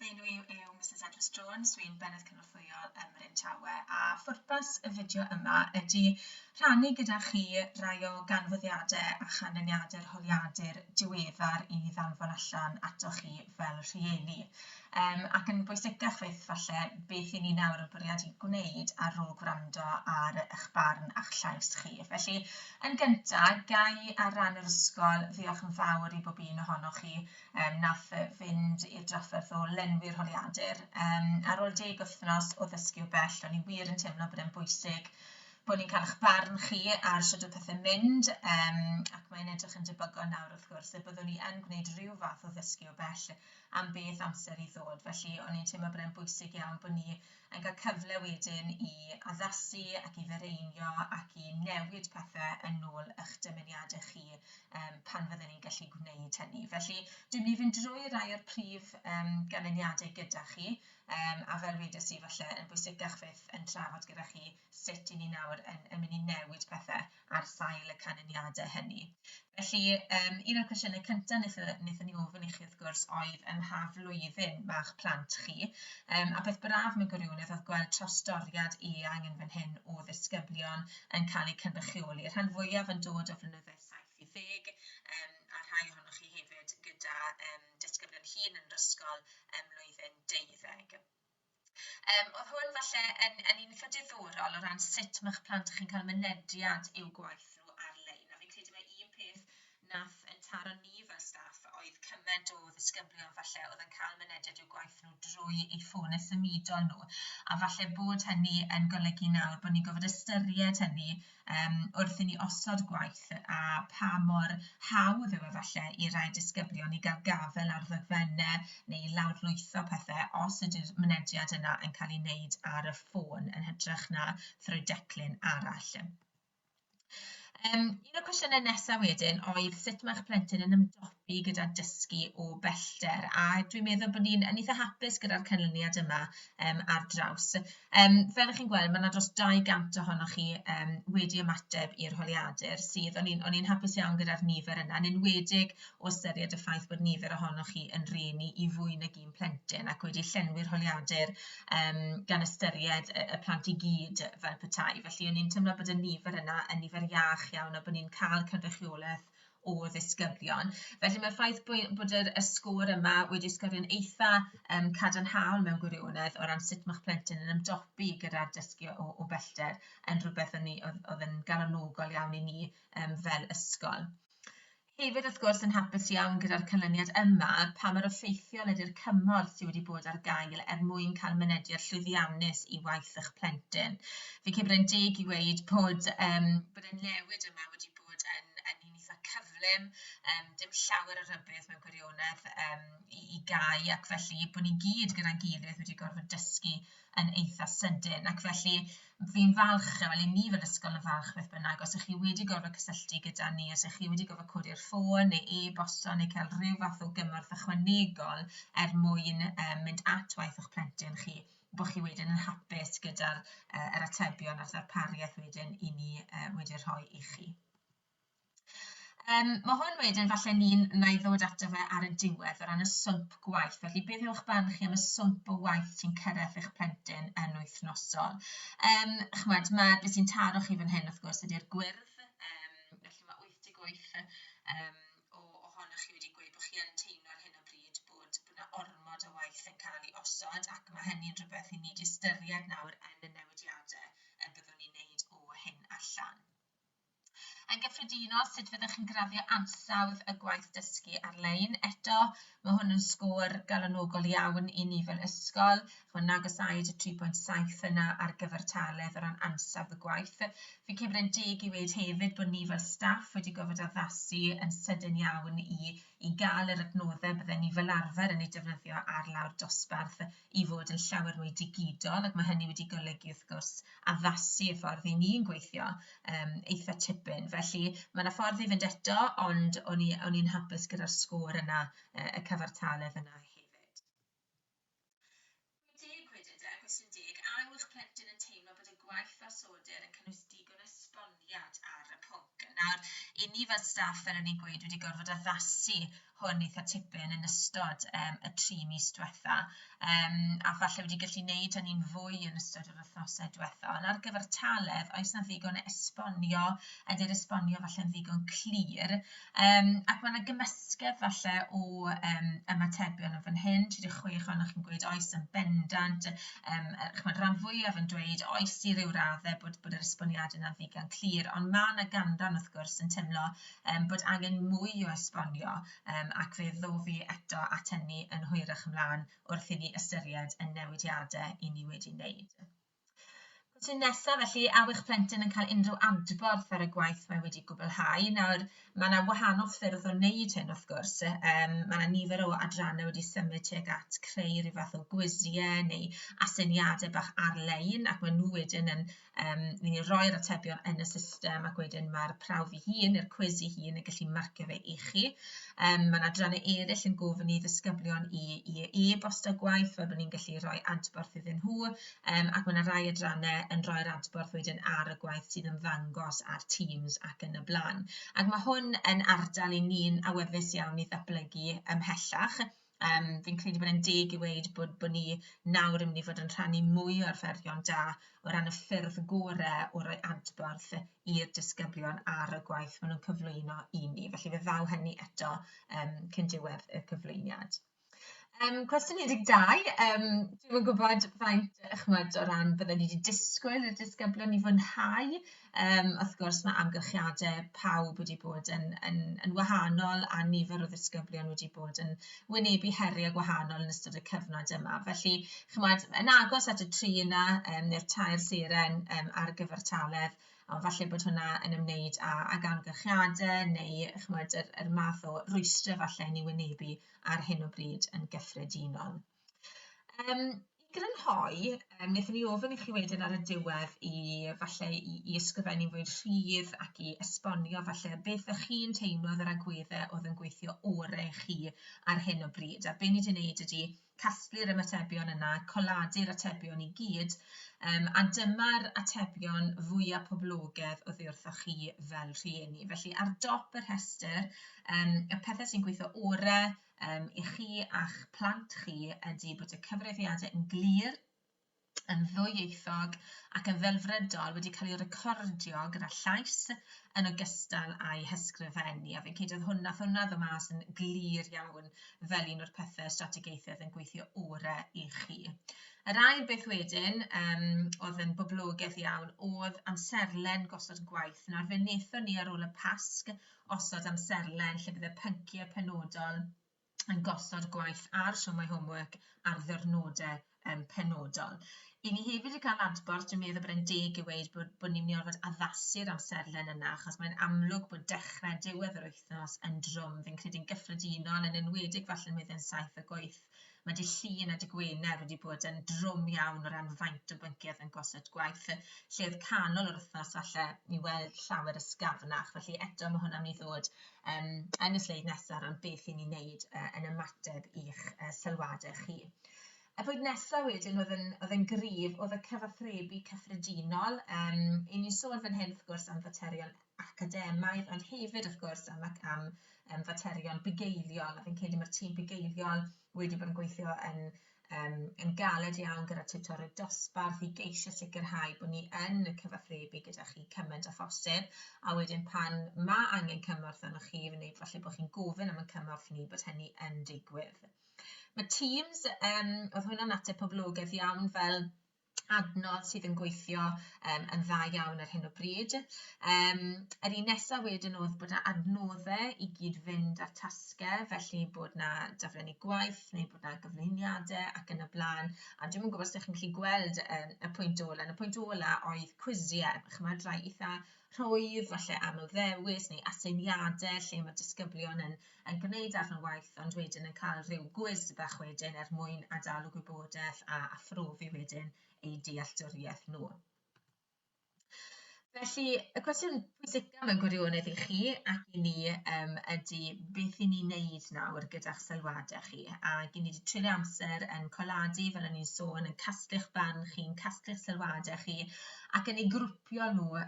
Enw I yw Mrs Edward Jones, dwi'n Benydd Cynorthwyol Bryn Tawe, a phwrpas y fideo yma ydy rhannu gyda chi rai o ganfyddiadau a chanlyniadau'r holiadur diweddar I ddanfon allan atoch chi fel rhieni. Ac yn bwysicach fydd falle beth I ni nawr yn bwriadu gwneud ar ôl gwrando ar eich barn a'ch llais chi. Felly, yn gyntaf, gai ar ran yr ysgol ddiolch yn fawr I bob un ohonoch chi nath fynd i'r drafferth o lenwi'r holiadur. Ar ôl 10 wythnos o ddysgu o bell, o'n I wir yn teimlo bod e'n bwysig bod ni'n cael eich barn chi ar sut o pethau'n mynd, ac mae'n edrych yn debygol nawr wrth gwrs y byddwn ni yn gwneud rhyw fath o ddysgu o bell am beth amser I ddod. Felly, o'n i'n teimlo bod e'n bwysig iawn bod ni yn cael cyfle wedyn I addasu ac I ddireinio ac I newid pethau yn ôl eich dymuniadau chi pan fydden ni'n gallu gwneud hynny. Felly, dwi'n mynd I fynd drwy rai o'r prif ganlyniadau gyda chi, a fel wedes I falle yn bwysicach fydd yn trafod gyda chi sut I ni nawr yn mynd I newid pethau ar sail y canlyniadau hynny. Felly, un o'r cwestiynau cyntaf wnaethon ni ofyn I chi wrth gwrs oedd ym mha flwyddyn ma'ch plant chi. A peth braf mewn gwirionedd oedd gweld trawstoriad eang yn fan hyn o ddisgyblion yn cael eu cynrychioli. Rhan fwyaf yn dod o flynyddoedd 7 I 10, a rhai ohonoch chi hefyd gyda disgyblion hŷn yn yr ysgol mlwyddyn 12. Oedd hwn falle yn un eitha diddorol o ran sut mae'ch plant chi'n cael mynediad i'w gwaith nhw ar-lein. A fi'n credu mae un peth nath yn taro ni fel staff oedd cymaint o ddisgyblion falle oedd yn cael mynediad i'w gwaith nhw drwy eu ffonau symudol nhw. A falle bod hynny yn golygu nawr bod ni'n gofod ystyried hynny wrth I ni osod gwaith a pa mor hawdd yw falle I rai disgyblion I gael gafel ar ddogfennau neu lawrlwytho pethau os ydy'r mynediad yna yn cael ei wneud ar y ffôn yn hytrach na thrwy declyn arall. Un o'r cwestiynau nesaf wedyn oedd sut mae'ch plentyn yn ymdopi gyda dysgu o bellter, a dwi'n meddwl bod ni'n eitha hapus gyda'r canlyniad yma ar draws. Fel ych chi'n gweld, mae yna dros 200 ohonoch chi wedi ymateb i'r holiadur sydd, o'n i'n hapus iawn gyda'r nifer yna, yn enwedig o ystyried y ffaith bod nifer ohonoch chi yn rhieni I fwy nag un plentyn ac wedi llenwi'r holiadur gan ystyried y plant I gyd fel petai. Felly o'n i'n teimlo bod y nifer yna yn nifer iach iawn a bod ni'n cael cynrychiolaeth o ddisgyblion. Felly mae'r ffaith bod y sgôr yma wedi sgorio'n eitha cadarnhaol mewn gwirionedd o ran sut mae'ch plentyn yn ymdopi gyda'r dysgu o bellter yn rhywbeth oedd yn galonogol iawn I ni fel ysgol. Hefyd wrth gwrs yn hapus iawn gyda'r canlyniad yma pa mor effeithiol ydy'r cymorth sydd wedi bod ar gael mwyn cael mynediad llwyddiannus I waith eich plentyn. Fi'n credu bod e'n deg I weid bod y newid yma wedi bod yn un eitha cyflym, dim llawer o rybydd mewn gwirionedd I gau ac felly bod ni gyd gyda'n gilydd wedi gorfod dysgu yn eitha sydyn ac felly fi'n falch, wel I ni fel ysgol yn falch beth bynnag os ych chi wedi gorfod cysylltu gyda ni, os ych chi wedi gorfod codi'r ffôn neu e-bosto neu cael rhyw fath o gymorth ychwanegol mwyn mynd at waith eich plentyn chi, bod chi wedyn yn hapus gyda'r atebion a'r ddarpariaeth wedyn I ni wedi rhoi I chi. Mae hwn wedyn falle na I ddod ato fe ar y diwedd o ran y swmp gwaith. Felly beth yw'ch barn chi am y swmp o waith sy'n cyrraedd eich plentyn yn wythnosol? Chmod, beth sy'n taro chi fan hyn wrth gwrs ydy'r gwyrdd. Felly mae 88 ohonoch chi wedi gweud bod chi yn teimlo ar hyn o bryd bod yna ormod o waith yn cael ei osod ac mae hynny'n rhywbeth I ni ystyried nawr yn y newidiadau byddwn ni'n neud o hyn allan. Yn gyffredinol, sut fyddwch chi'n graddio ansawdd y gwaith dysgu ar-lein? Eto, mae hwn yn sgôr galonogol iawn I ni fel ysgol. Chwy'n agosáu y 3.7 yna ar gyfartaledd o ran ansawdd y gwaith. Fi'n credu bod e'n deg I weid hefyd bod ni fel staff wedi gofod addasu yn sydyn iawn I gael yr adnoddau bydden ni fel arfer yn ei defnyddio ar lawr dosbarth I fod yn llawer mwy digidol ac mae hynny wedi golygu wrth gwrs addasu y ffordd I ni'n gweithio eitha tipyn. Felly mae yna ffordd I fynd eto ond o'n i'n hapus gyda'r sgôr yna, y cyfartaledd yna hefyd. Cwestiwn 10. A yw eich plentyn yn teimlo bod y gwaith asodir yn cynnwys digon o esboniad ar y pwnc? Nawr, I ni fel staff, fel o'n i'n gweud, wedi gorfod addasu hwn eitha tipyn yn ystod y 3 mis diwetha. A falle wedi gallu gwneud hynny'n fwy yn ystod yr wythnosau diwetha. Ond ar gyfer talef, oes na ddigon esbonio, ydy'r esbonio falle'n ddigon clir. Ac mae yna gymysgedd falle o ymatebion yn fan hyn. 36 ohonoch chi'n gweud oes yn bendant. Rhan fwyaf yn dweud oes i ryw raddau bod yr esboniad yna ddigon clir, ond mae yna ganran wrth gwrs yn teimlo bod angen mwy o esbonio ac fe ddofi eto at hynny yn hwyrach ymlaen wrth i ni ystyried y newidiadau i ni wedi wneud. Cwestiwn nesaf, felly, a ych plentyn yn cael unrhyw adborth ar y gwaith mae wedi gwblhau. Nawr, mae yna wahanol ffyrdd o wneud hyn, wrth gwrs. Mae yna nifer o adrannau wedi symud tuag at creu rhyw fath o gwisiau neu asyniadau bach ar-lein, ac maen nhw wedyn yn mynd i roi'r atebion yn y system, ac wedyn mae'r prawf ei hun, neu'r cwis ei hun, yn gallu marcio fe i chi. Mae yna adrannau eraill yn gofyn i ddisgyblion i e-bost o gwaith, fel bod ni'n gallu rhoi adborth iddyn nhw, ac mae yna rai adrannau yn rhoi'r adborth wedyn ar y gwaith sydd yn ddangos ar Teams ac yn y blaen. Ac mae hwn yn ardal i ni'n awyddus iawn i ddatblygu ymhellach. Fi'n credu bod e'n deg i weid bod ni nawr yn mynd i fod yn rhannu mwy o'r fferion da o ran y ffyrdd gorau o roi adborth i'r disgyblion ar y gwaith maen nhw'n cyflwyno i ni. Felly fe ddaw hynny eto cyn diwedd y cyflwyniad. Cwestiwn 12. Dwi'n yn gwybod faint o ran bydden ni wedi disgwyl y disgyblion i fwynhau. Wrth gwrs mae amgylchiadau pawb wedi bod yn wahanol a nifer o ddisgyblion wedi bod yn wynebu heriau gwahanol yn ystod y cyfnod yma. Felly, yn agos at y 3 yna neu'r 2 seren ar gyfer talef, ond falle bod hwnna yn ymwneud ag amgylchiadau neu yr math o rwystr falle ni wynebu ar hyn o bryd yn gyffredinol. I grynhoi, wnaethon ni ofyn i chi wedyn ar y diwedd i ysgrifennu fwy rhydd ac i esbonio falle beth ych chi'n teimlo yr agweddau oedd yn gweithio orau chi ar hyn o bryd. A be ni wedi wneud ydy casglu'r ymatebion yna, coladu'r atebion i gyd, a dyma'r atebion fwyaf poblogaidd oddi wrthoch chi fel rhieni. Felly ar dop y rhestr, y pethau sy'n gweithio orau i chi a'ch plant chi ydy bod y cyfrifiadau yn glir, yn ddwyieithog ac yn ddelfrydol wedi cael ei recordio gyda llais yn ogystal â'i hysgrifennu. A fi'n credu hwnna ddod mas yn glir iawn fel un o'r pethau strategaethau yn gweithio orau i chi. Yr ail beth wedyn oedd yn boblogaidd iawn oedd amserlen gosod gwaith. Nawr fe wnaethon ni ar ôl y Pasg osod amserlen lle bydd y pynciau penodol yn gosod gwaith ar siomau homework ar ddiwrnodau penodol. I ni hefyd wedi cael adborth, dwi'n meddwl bod e'n deg i weid bod ni'n mynd i orfod addasu'r amserlen yna, achos mae'n amlwg bod dechrau diwedd yr wythnos yn drwm. Fi'n credu'n gyffredinol yn enwedig falle yn meddwl 7 y gwaith. Mae dydd Llun a dydd Gwener wedi bod yn drwm iawn o ran faint o bynciau yn gosod gwaith, lle oedd canol yr wythnos falle i weld llawer ysgafnach. Felly eto mae hwnna'n mynd i ddod yn y sleid nesaf am beth i ni wneud yn ymateb i'ch sylwadau chi. Y pwynt nesaf wedyn oedd yn gryf oedd y cyfathrebu cyffredinol. I ni sôn fan hyn wrth gwrs am faterion academaidd, ond hefyd wrth gwrs am faterion bugeiliol. A fi'n credu mae'r tîm bugeiliol wedi bod yn gweithio yn galed iawn gyda tiwtoriaid dosbarth i geisio sicrhau bod ni yn cyfathrebu gyda chi cymaint â phosib. A wedyn pan mae angen cymorth arnoch chi, neu falle bod chi'n gofyn am y cymorth ni, bod hynny yn digwydd. Mae Teams, oedd hwnna'n ateb poblogaidd iawn fel adnodd sydd yn gweithio yn dda iawn ar hyn o bryd. Yr un nesaf wedyn oedd bod yna adnoddau i gyd fynd ar tasgau, felly bod yna daflennu gwaith neu bod yna gyflwyniadau ac yn y blaen. A dwi'n yn gwybod os ydych chi'n gallu gweld y pwynt ola. Y pwynt ola oedd cwisiau, chymryd rai eitha rhwydd, falle anoddewis neu asyniadau lle mae disgyblion yn gwneud arno waith, ond wedyn yn cael rhyw gwis bach wedyn mwyn adael o gwybodaeth a phrofi wedyn eu dealltwriaeth nhw. Felly, y cwestiwn pwysicaf mewn gwirionedd i chi ac i ni ydy beth i ni wneud nawr gyda'ch sylwadau chi. Ac i ni wedi treulio amser yn coladu, fel o'n i'n sôn, yn casglu'ch barn chi, yn casglu'ch sylwadau chi, ac yn ei grwpio nhw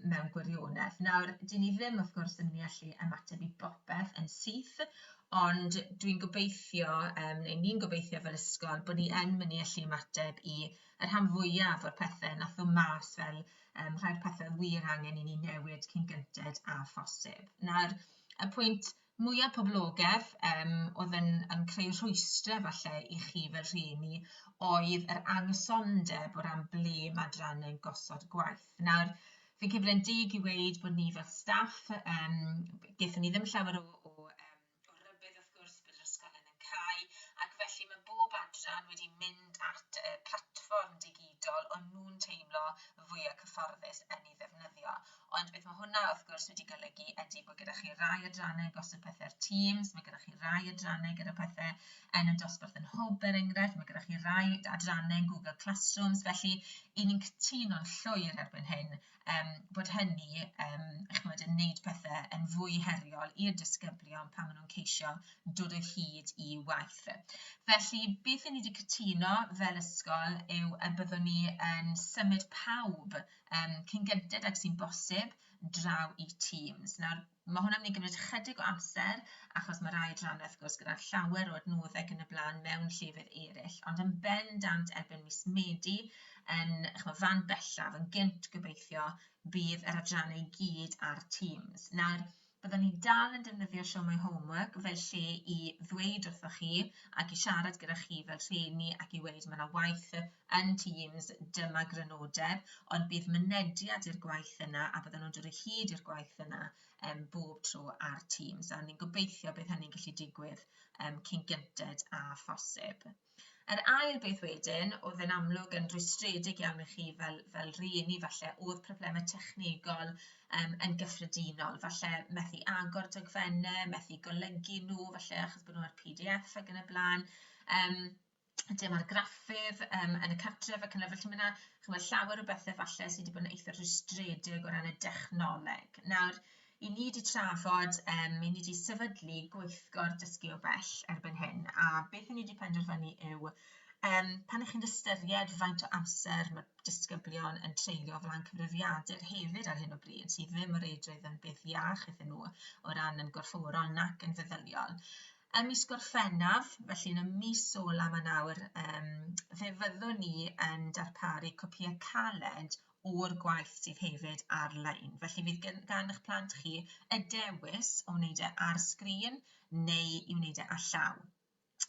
mewn gwirionedd. Nawr, dyn ni ddim, wrth gwrs, yn mynd i allu ymateb i bopeth yn syth, ond dwi'n gobeithio, neu ni'n gobeithio fel ysgol, bod ni yn mynd i allu ymateb i y rhan fwyaf o'r pethau nath o mas fel rhai'r pethau wir angen i ni newid cyn gynted a phosib. Nawr, y pwynt mwyaf poblogaidd oedd yn creu rhwystrau falle i chi fel rhieni oedd yr angysondeb o ran ble mae adrannau'n gosod gwaith. Nawr, fi'n credu bod e'n dig i weid bod ni fel staff, gaethon ni ddim llawer o rybydd wrth gwrs bod yr ysgolion yn cau, ac felly mae bob adran wedi mynd at platfform digidol o'n nhw'n teimlo fwy cyfforddus yn ei ddefnyddio. Ond beth mae hwnna wrth gwrs wedi golygu ydy bod gyda chi rai adrannau gosod pethau'r Teams, mae gyda chi rai adrannau gyda pethau yn y dosbarth yn Hwb er enghraifft, mae gyda chi rai adrannau yn Google Classrooms, felly i ni'n cytuno'n llwyr erbyn hyn bod hynny yn wneud pethau yn fwy heriol i'r disgyblion pan maen nhw'n ceisio dod o hyd i waith. Felly, beth i ni wedi cytuno fel ysgol yw y byddwn ni yn symud pawb cyn gynted ag sy'n bosib draw i Teams. Nawr, mae hwnna'n mynd i gymryd chydig o amser, achos mae rai adrannau wrth gwrs gyda llawer o adnoddau yn y blaen mewn llefydd eraill, ond yn bendant erbyn mis Medi, yn fan bellaf, yn gynt gobeithio, bydd yr adrannau i gyd ar Teams. Nawr, byddwn ni dal yn defnyddio Show My Homework fel lle i ddweud wrthoch chi ac i siarad gyda chi fel rhieni ac i weid mae yna waith yn Teams, dyma grynodeb, ond bydd mynediad i'r gwaith yna a bydden nhw'n dod o hyd i'r gwaith yna bob tro ar Teams. A ni'n gobeithio bydd hynny'n gallu digwydd cyn gynted a phosib. Yr ail beth wedyn, oedd yn amlwg yn rwystredig iawn i chi fel rhieni, falle oedd problemau technegol yn gyffredinol, falle methu agor dogfennau, methu golygu nhw, falle achos bod nhw ar PDF ac yn y blaen, dim ar graffydd yn y cartref ac yn y felly mae yna llawer o bethau falle sydd wedi bod yn eitha rwystredig o ran y dechnoleg. Nawr, i ni wedi trafod, i ni wedi sefydlu gweithgor dysgu o bell erbyn hyn, a beth i ni wedi penderfynu yw, pan ych chi'n ystyried faint o amser mae disgyblion yn treulio flaen cyfrifiadur hefyd ar hyn o bryd, sydd ddim o reidrwydd yn beth iach iddyn nhw o ran yn gorfforol nac yn feddyliol. Ym mis Gorffennaf, felly yn y mis ola yma nawr, fe fyddwn ni yn darparu copïau caled o'r gwaith sydd hefyd ar-lein. Felly fydd gan eich plant chi y dewis o wneud e ar sgrin neu i wneud e ar llaw.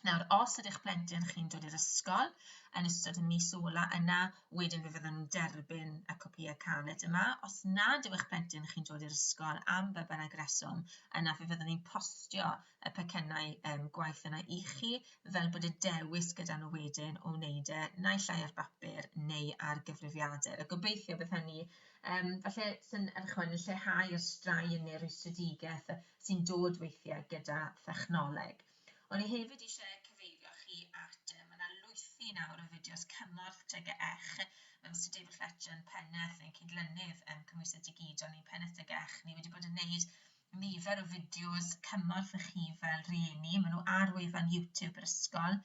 Nawr, os ydych plentyn chi'n dod i'r ysgol yn ystod y mis ola yna, wedyn fe fydden nhw'n derbyn y copïau caled yma. Os nad yw eich plentyn chi'n dod i'r ysgol am be bynnag reswm, yna fe fydden ni'n postio y pecynnau gwaith yna i chi, fel bod y dewis gyda nhw wedyn o wneud e naill ai ar bapur neu ar gyfrifiadur. A gobeithio bydd hynny falle sy'n lleihau y straen neu'r rwystredigaeth sy'n dod weithiau gyda thechnoleg. O'n i hefyd eisiau cyfeirio chi at, mae yna lwythi nawr o fideos cymorth TGEch, mae Mr David Fletcher yn Peneth yn cydlynydd cymwysau digidol ni'n Peneth TGEch. Ni wedi bod yn gwneud nifer o fideos cymorth i chi fel rhieni. Maen nhw ar wefan YouTube yr ysgol.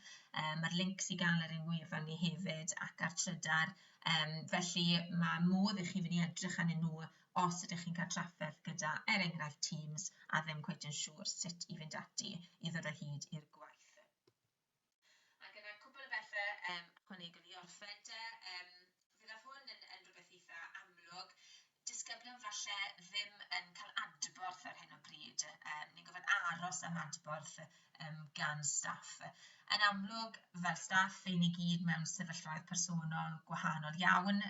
Mae'r links i gael ar ein wefan ni hefyd ac ar Trydar. Felly mae modd i chi fynd i edrych arnyn nhw os ydych chi'n cael trafferth gyda, er enghraifft Teams, a ddim cweit yn siŵr sut i fynd ati i ddod o hyd i'r gwaith. Ac yna cwbl o bethau ychwanegol i orffen te. Fydd hwn yn rhywbeth eitha amlwg. Disgyblion falle ddim yn cael adborth ar hyn o bryd. Ni'n gofod aros am adborth gan staff. Yn amlwg, fel staff, ein ni gyd mewn sefyllfaoedd personol gwahanol iawn.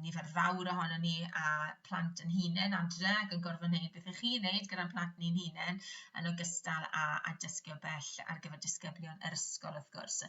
Nifer fawr ohono ni a plant yn hunain adre ac yn gorfod wneud beth ych chi'n wneud gyda'n plant ni'n hunain yn ogystal a dysgu o bell ar gyfer disgyblion yr ysgol wrth gwrs.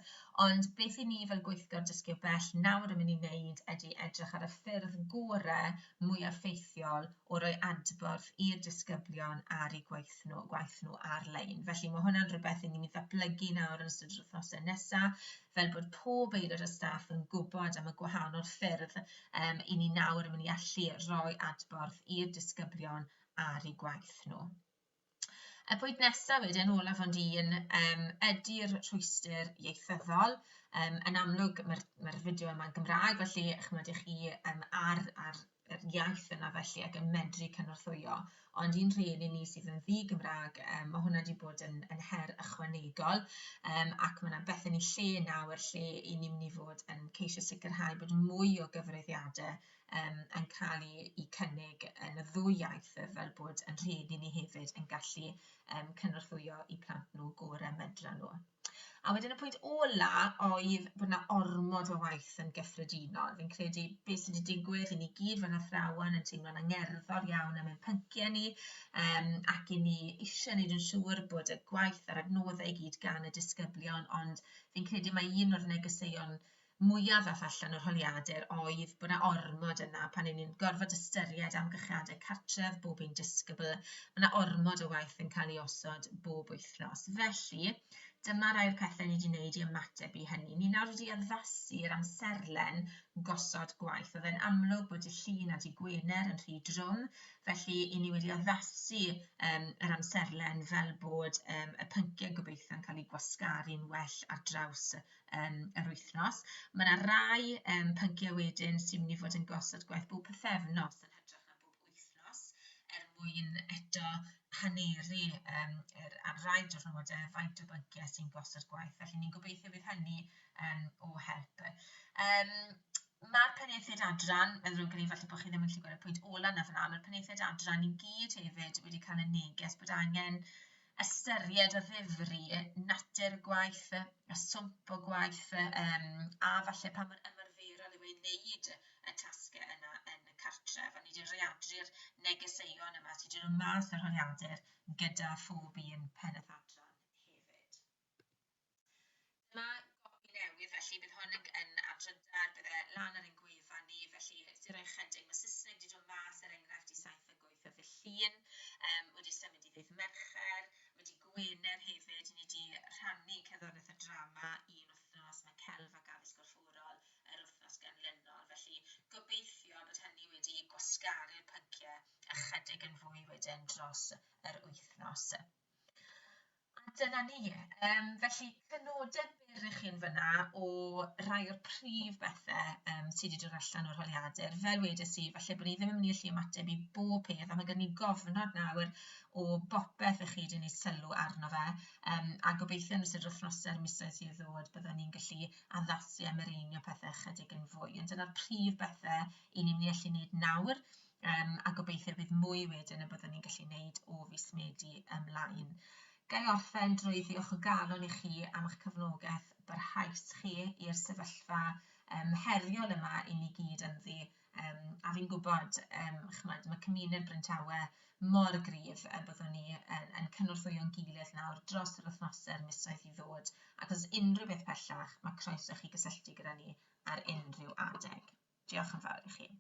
Ond beth i ni fel gweithgor dysgu o bell nawr yn mynd i wneud ydy edrych ar y ffyrdd gorau mwyaf ffeithiol o roi adborth i'r disgyblion ar eu gwaith nhw ar-lein. Felly mae hwnna'n rhywbeth i ni'n ddatblygu nawr yn ystod yr wythnosau nesaf, fel bod pob aelod y staff yn gwybod am y gwahanol ffyrdd i ni nawr yn mynd i allu rhoi adborth i'r disgyblion ar eu gwaith nhw. Y pwynt nesaf wedyn, olaf ond un, ydy'r rhwystyr ieithyddol. Yn amlwg, mae'r fideo yma'n Gymraeg, felly chymod i chi ar yr iaith yna felly ac yn medru cynorthwyo. Ond un rhieni ni sydd yn ddi-Gymraeg, mae hwnna wedi bod yn her ychwanegol, ac mae yna beth yn ei lle nawr lle i ni'n mynd i fod yn ceisio sicrhau bod mwy o gyfrifiadau yn cael eu cynnig yn y ddwy iaith fel bod yn rhieni ni hefyd yn gallu cynorthwyo i plant nhw gorau medra nhw. A wedyn y pwynt ola oedd bod yna ormod o waith yn gyffredinol. Fi'n credu beth sydd wedi digwydd i ni gyd fel athrawon yn teimlo'n angerddol iawn am ein pynciau ni ac i ni eisiau wneud yn siŵr bod y gwaith a'r adnoddau i gyd gan y disgyblion, ond fi'n credu mae un o'r negeseuon mwyaf ddath allan o'r holiadur oedd bod yna ormod yna pan ni'n gorfod ystyried amgylchiadau cartref bob un disgybl. Mae yna ormod o waith yn cael ei osod bob wythnos. Felly, dyma rai'r pethau ni wedi wneud i ymateb i hynny. Ni nawr wedi addasu'r amserlen gosod gwaith. Oedd e'n amlwg bod y llun a di Gwener yn rhy drwm, felly i ni wedi addasu yr amserlen fel bod y pynciau gobeithio yn cael eu gwasgaru'n well ar draws yr wythnos. Mae yna rai pynciau wedyn sy'n mynd i fod yn gosod gwaith bob pythefnos yn hytrach na bob wythnos mwyn eto haneru ar rai diwrnodau faint o bynciau sy'n gosod gwaith. Felly ni'n gobeithio bydd hynny o help. Mae'r peniaethau adran, meddwl gyda falle bod chi ddim yn gallu gweld y pwynt ola na fyna, mae'r peniaethau adran i gyd hefyd wedi cael y neges bod angen ystyried o ddifri natur gwaith, y swmp o gwaith, a falle pa mor ymarferol yw ei wneud y tasgau yna yn y cartref. A ni wedi readru'r negeseuon yma sydd wedi dod mas o'r holiadur gyda phob un pennaeth adran hefyd. Mae gopi newydd, felly bydd hwn yn adrydar, bydd e lan ar ein gwefan ni, felly sy'n rhoi chydig. Mae Saesneg wedi dod mas enghraifft i 7 o gwaith o Llun, wedi symud i ddydd Mercher, wedi Gwener hefyd, ni wedi rhannu cerddoriaeth y drama un wythnos, mae celf ac addysg gorfforol yr wythnos ganlynol, felly gobeithio bod hynny wedi gwasgaru'r pynciau ychydig yn fwy wedyn dros yr wythnos. A dyna ni. Felly, cynodau byr i chi yn fyna o rai o'r prif bethau sydd wedi dod allan o'r holiadur. Fel wedes i, falle bod ni ddim yn mynd i allu ymateb i bob peth, a mae gen ni gofnod nawr o bopeth i chi wedi wneud sylw arno fe, a gobeithio yn ystod yr wythnosau'r misoedd sydd ddod byddwn ni'n gallu addasu am yr unio pethau chydig yn fwy. Ond dyna'r prif bethau i ni'n mynd i allu wneud nawr, a gobeithio bydd mwy wedyn y byddwn ni'n gallu wneud o fis Medi ymlaen. Gai orffen drwy ddiolch o galon i chi am eich cefnogaeth barhaus chi i'r sefyllfa heriol yma i ni gyd ynddi. A fi'n gwybod, mae cymuned Bryntawe mor gryf byddwn ni yn cynorthwyo'n gilydd nawr dros yr wythnosau'r misoedd i ddod. Ac os unrhyw beth pellach, mae croeso chi gysylltu gyda ni ar unrhyw adeg. Diolch yn fawr i chi.